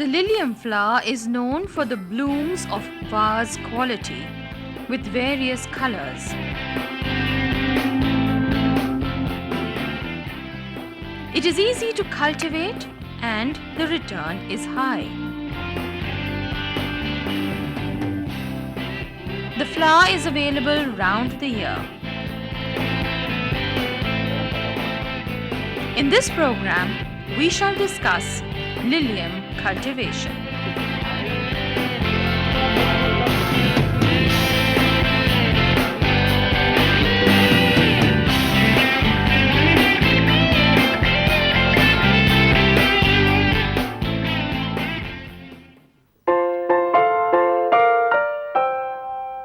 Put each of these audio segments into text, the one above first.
Lilium flower is known for the blooms of vase quality with various colors. It is easy to cultivate and the return is high. The flower is available round the year. In this program, we shall discuss Lilium cultivation.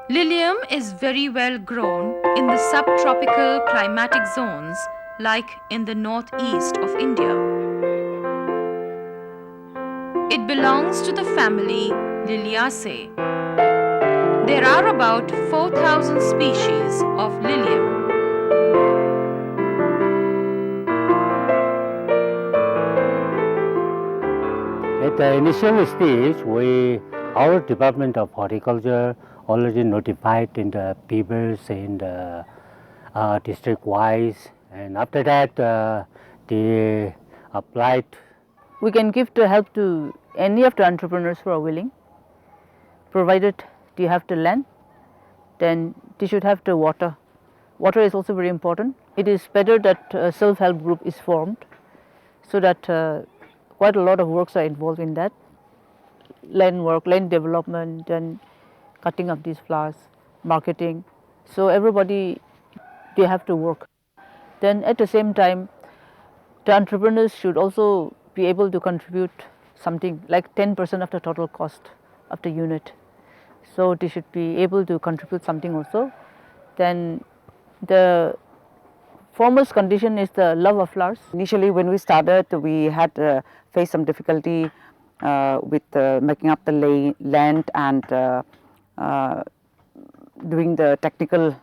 Lilium is very well grown in the subtropical climatic zones like in the northeast of India. It belongs to the family Liliaceae. There are about 4,000 species of Lilium. At the initial stage, our Department of Horticulture already notified in the papers and district-wise, and after that they applied. We can give the help to any of the entrepreneurs who are willing, provided you have the land, then they should have the water. Water is also very important. It is better that a self-help group is formed, so that quite a lot of works are involved in that. Land work, land development, and cutting of these flowers, marketing. So everybody, they have to work. Then at the same time, the entrepreneurs should also be able to contribute something like 10% of the total cost of the unit. So they should be able to contribute something also. Then the foremost condition is the love of flowers. Initially when we started, we had faced some difficulty with making up the land and doing the technical,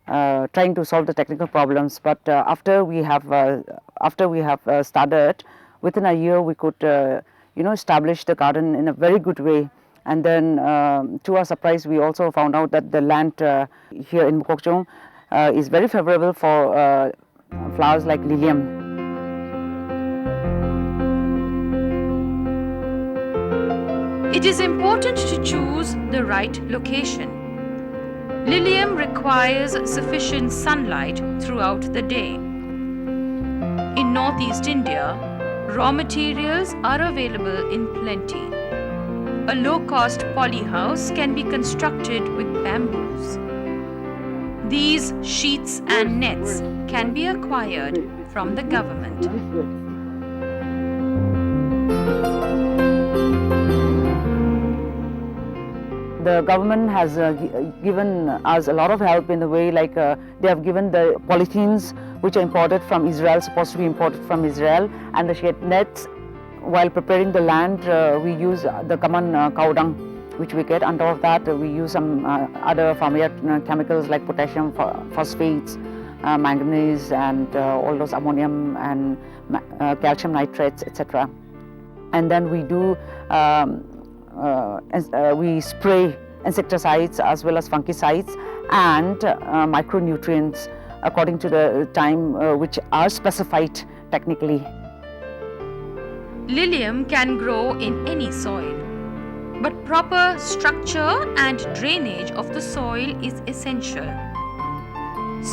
trying to solve the technical problems. But after we have started, within a year we could establish the garden in a very good way. And then to our surprise, we also found out that the land here in Mukokchung is very favorable for flowers like Lilium. It is important to choose the right location. Lilium requires sufficient sunlight throughout the day. In northeast India, raw materials are available in plenty. A low-cost polyhouse can be constructed with bamboos. These sheets and nets can be acquired from the government. The government has given us a lot of help in the way, like they have given the polythenes which are imported from Israel, supposed to be imported from Israel, and the shade nets. While preparing the land, we use the common cow dung which we get. On top of that, we use some other farmyard chemicals like potassium, phosphates, manganese, and all those ammonium and calcium nitrates, etc. And then we do we spray insecticides as well as fungicides and micronutrients according to the time which are specified technically. Lilium can grow in any soil, but proper structure and drainage of the soil is essential.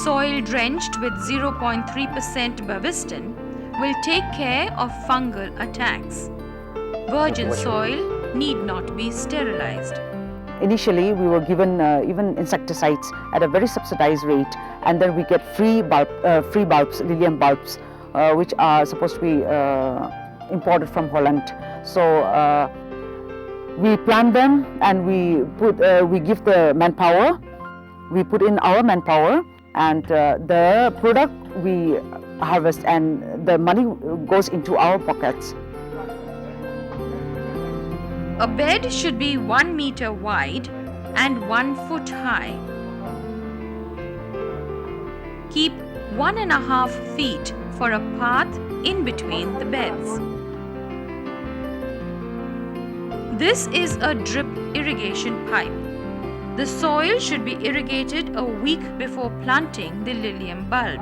Soil drenched with 0.3% Bavistin will take care of fungal attacks. Virgin soil need not be sterilized. Initially, we were given even insecticides at a very subsidized rate, and then we get free bulbs, Lilium bulbs, which are supposed to be imported from Holland. So we plant them and we give the manpower. We put in our manpower, and the product we harvest, and the money goes into our pockets. A bed should be 1 meter wide and 1 foot high. Keep 1.5 feet for a path in between the beds. This is a drip irrigation pipe. The soil should be irrigated a week before planting the Lilium bulb.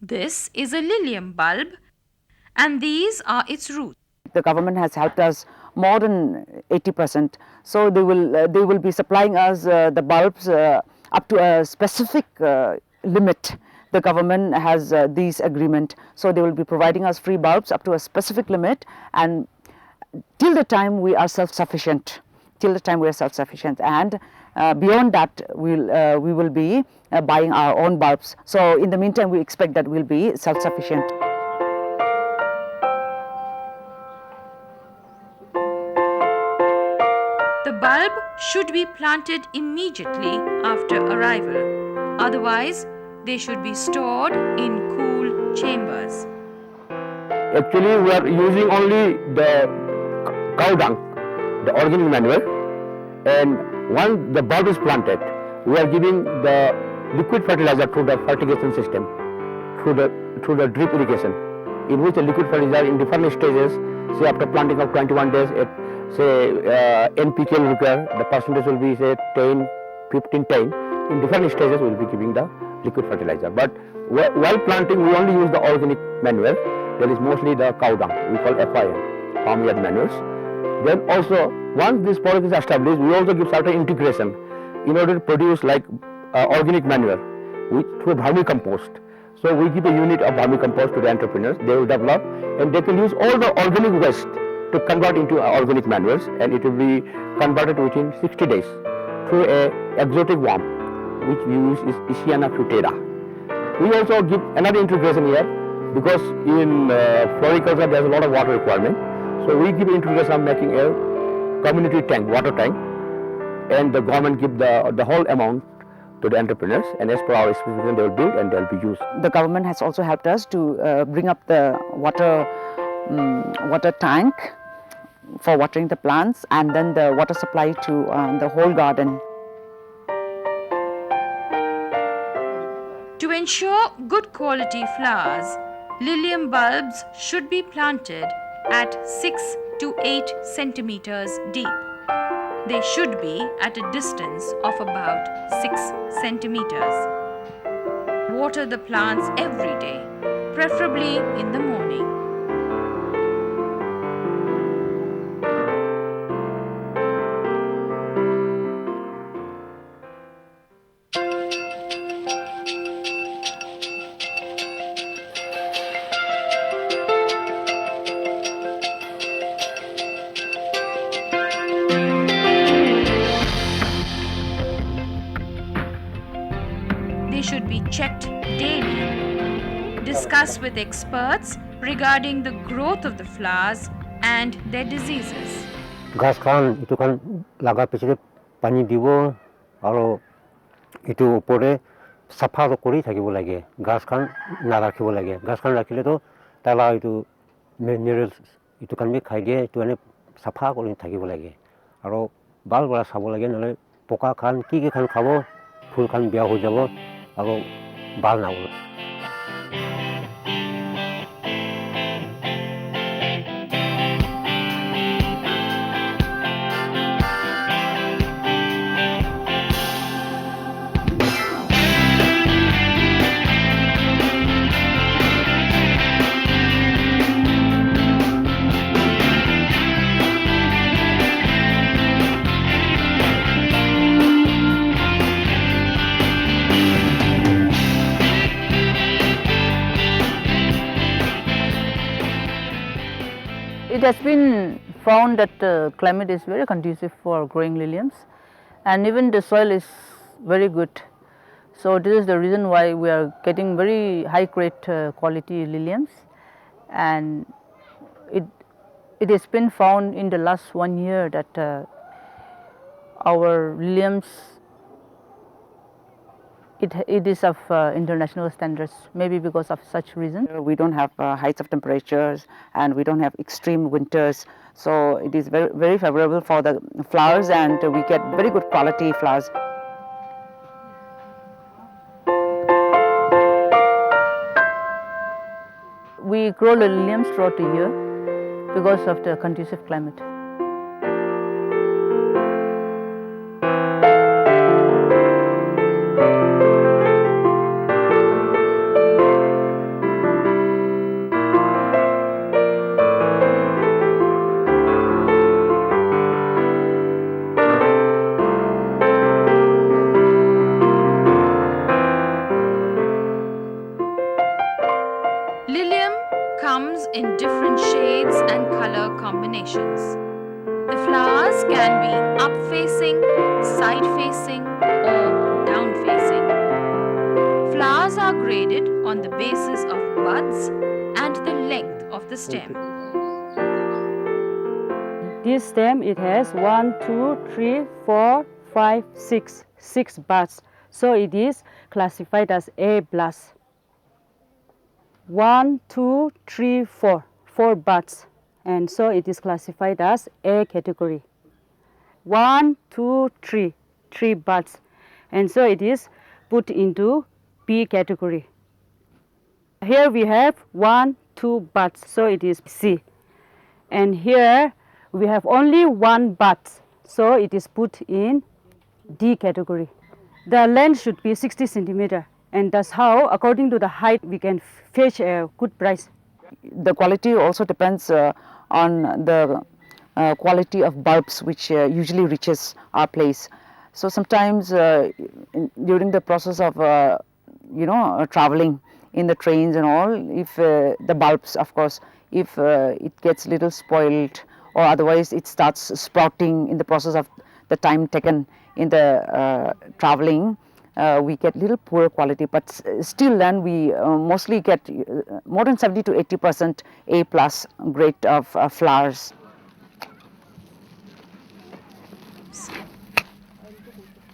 This is a Lilium bulb and these are its roots. The government has helped us more than 80%. So they will be supplying us the bulbs up to a specific limit. The government has these agreement. So they will be providing us free bulbs up to a specific limit, and till the time we are self-sufficient. Till the time we are self-sufficient, and beyond that we will be buying our own bulbs. So in the meantime we expect that we'll be self-sufficient. The bulb should be planted immediately after arrival. Otherwise, they should be stored in cool chambers. Actually, we are using only the cow dung, the organic manure, and once the bulb is planted, we are giving the liquid fertilizer through the fertigation system, through the drip irrigation, in which the liquid fertilizer in different stages, say after planting of 21 days, say NPK will require, the percentage will be say 10, 15, 10. In different stages we will be giving the liquid fertilizer. But while planting we only use the organic manure, that is mostly the cow dung, we call FIM, farmyard manures. Then also once this product is established, we also give certain integration in order to produce like organic manure through vermicompost. So we give a unit of vermicompost to the entrepreneurs, they will develop and they can use all the organic waste to convert into organic manures, and it will be converted within 60 days through a exotic worm which we use is Isiana frutera. We also give another integration here because in floriculture there is a lot of water requirement. So we give integration of making a community tank, water tank, and the government give the whole amount to the entrepreneurs, and as per our specification they will build and they will be used. The government has also helped us to bring up the water tank for watering the plants, and then the water supply to the whole garden. To ensure good quality flowers, Lilium bulbs should be planted at 6 to 8 centimeters deep. They should be at a distance of about 6 centimeters. Water the plants every day, preferably in the morning. Should be checked daily. Discuss with experts regarding the growth of the flowers and their diseases. Gas khan itu kan laga pichile pani dibo aro itu opore safa kori thakibo lage. Gas khan na rakhibo lage. Gas khan rakhile to tala itu minerals itu kan bi khai die itu ane safa kori thakibo lage. Aro bal bala sabo lage nale poka khan ki khan khabo phul khan bia ho jabo aro bal na ho. It has been found that the climate is very conducive for growing liliums, and even the soil is very good. So this is the reason why we are getting very high grade quality liliums, and it has been found in the last 1 year that our liliums it is of international standards, maybe because of such reason. We don't have heights of temperatures and we don't have extreme winters, so it is very, very favorable for the flowers, and we get very good quality flowers. We We grow liliums throughout the year because of the conducive climate. Lilium comes in different shades and color combinations. The flowers can be up-facing, side-facing or down-facing. Flowers are graded on the basis of buds and the length of the stem. This stem, it has 1, 2, 3, 4, 5, 6 buds. So it is classified as A plus. 1, 2, 3, 4 buds, and so it is classified as A category. 1, 2, 3 buds, and so it is put into B category. Here we have 1, 2 buds, so it is C. And here we have only 1 bud, so it is put in D category. The length should be 60 centimeter. And that's how, according to the height, we can fetch a good price. The quality also depends on the quality of bulbs which usually reaches our place. So sometimes during the process of traveling in the trains and all, if the bulbs, of course, if it gets little spoiled or otherwise it starts sprouting in the process of the time taken in the traveling, we get little poor quality, but still then we mostly get more than 70 to 80% A plus grade of flowers.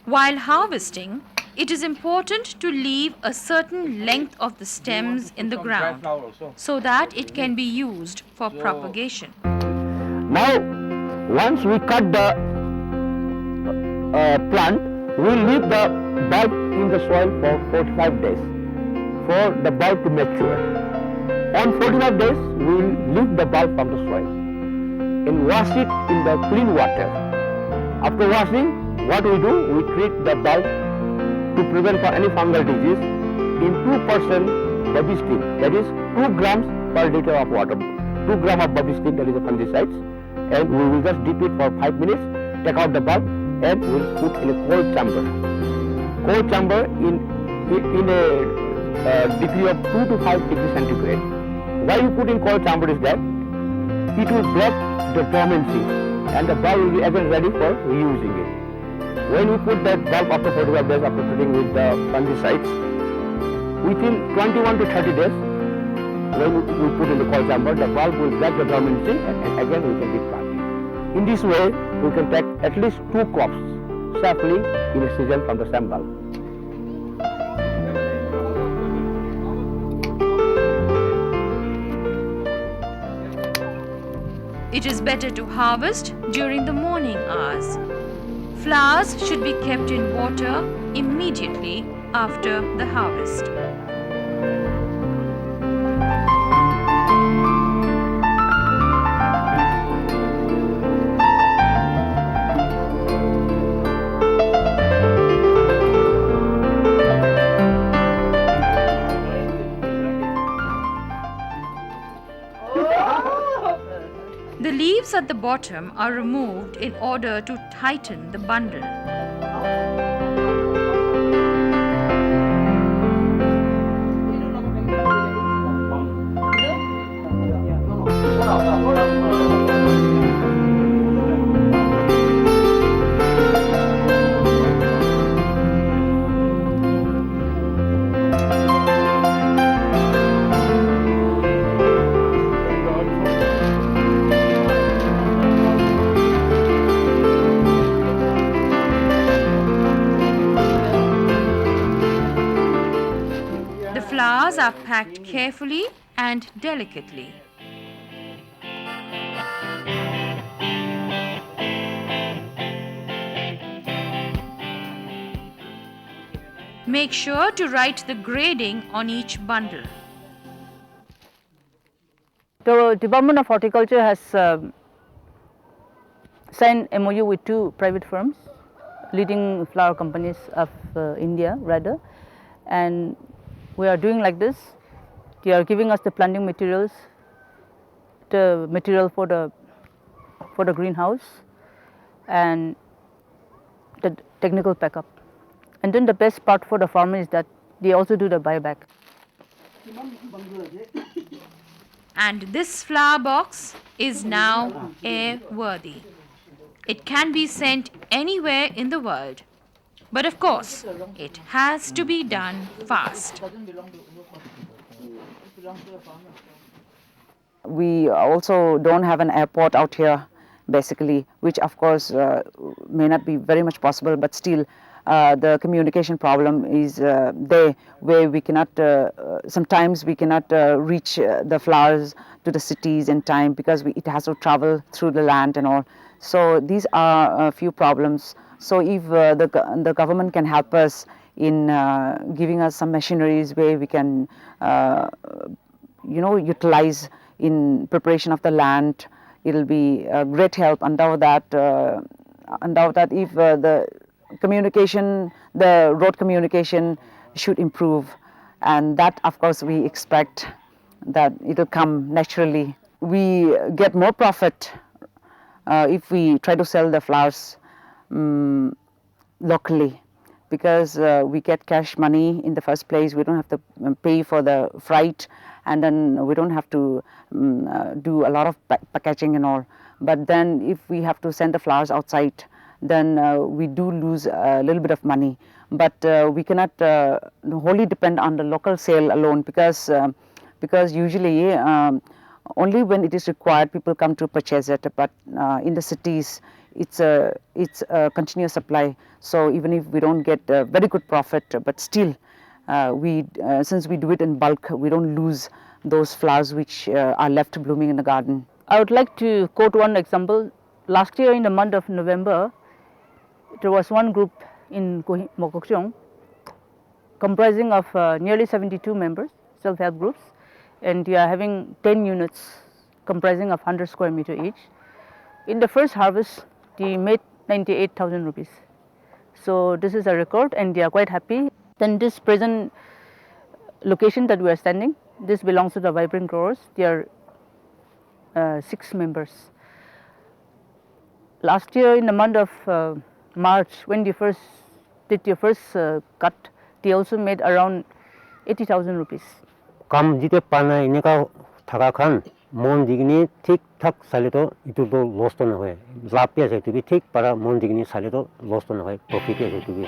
While harvesting, it is important to leave a certain length of the stems in the ground so that it can be used for propagation. Now, once we cut the plant, we leave the bulb in the soil for 45 days for the bulb to mature. On 45 days, we will leave the bulb from the soil and wash it in the clean water. After washing, what we do, we treat the bulb to prevent for any fungal disease in 2% Bavistin, that is 2 grams per liter of water. 2 grams of Bavistin, that is a fungicide, and we will just dip it for 5 minutes, take out the bulb, and we will put in a cold chamber. Cold chamber in a degree of 2 to 5 degrees centigrade. Why you put in cold chamber is that it will break the dormancy and the bulb will be again ready for reusing it. When we put that bulb after 45 days after treating with the fungicides, within 21 to 30 days, when we put in the cold chamber, the bulb will break the dormancy and again we can replant it. In this way, we can take at least 2 crops safely in a season from the same bulb. It is better to harvest during the morning hours. Flowers should be kept in water immediately after the harvest. The leaves at the bottom are removed in order to tighten the bundle. Flowers are packed carefully and delicately. Make sure to write the grading on each bundle. The Department of Horticulture has signed MOU with 2 private firms, leading flower companies of India rather, and we are doing like this. They are giving us the planting materials, the material for the greenhouse, and the technical backup. And then the best part for the farmer is that they also do the buyback. And this flower box is now airworthy. It can be sent anywhere in the world. But of course, it has to be done fast. We also don't have an airport out here, basically, which of course may not be very much possible, but still the communication problem is there, where we cannot, sometimes we cannot reach the flowers to the cities in time because it has to travel through the land and all. So these are a few problems. So if the government can help us in giving us some machineries where we can utilize in preparation of the land, it will be a great help. And now that if the communication, the road communication should improve, and that of course we expect that it will come naturally. We get more profit if we try to sell the flowers locally, because we get cash money in the first place. We don't have to pay for the freight, and then we don't have to do a lot of packaging and all. But then if we have to send the flowers outside, then we do lose a little bit of money. But we cannot wholly depend on the local sale alone, because usually only when it is required people come to purchase it. But in the cities it's a continuous supply. So even if we don't get a very good profit, but still since we do it in bulk, we don't lose those flowers which are left blooming in the garden. I would like to quote one example. Last year in the month of November, there was one group in Mokokchung comprising of nearly 72 members, self-help groups, and they are having 10 units comprising of 100 square meter each. In the first harvest, they made 98,000 rupees. So this is a record, and they are quite happy. Then this present location that we are standing, this belongs to the Vibrant Growers. There are 6 members. Last year in the month of March, when they first did their first cut, they also made around 80,000 rupees. काम जिते पाना इनका थका खान मन दिगनी ठीक ठाक साले तो इतो तो लॉस तो न होए लाभ पे है तो भी ठीक पर मन दिगनी साले तो लॉस तो न होए प्रॉफिट है तो भी.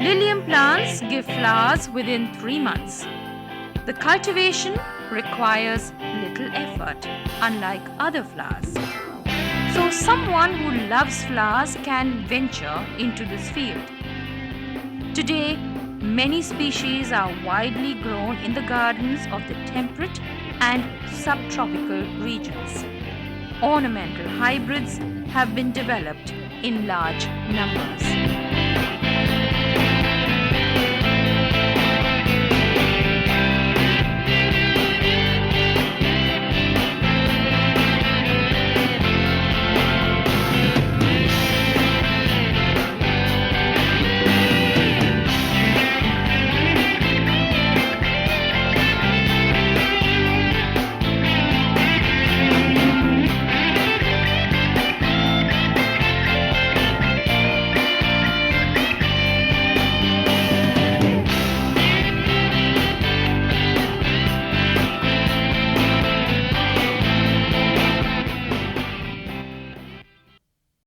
Lilium plants give flowers within 3 months. The cultivation requires little effort, unlike other flowers. So someone who loves flowers can venture into this field. Today, many species are widely grown in the gardens of the temperate and subtropical regions. Ornamental hybrids have been developed in large numbers.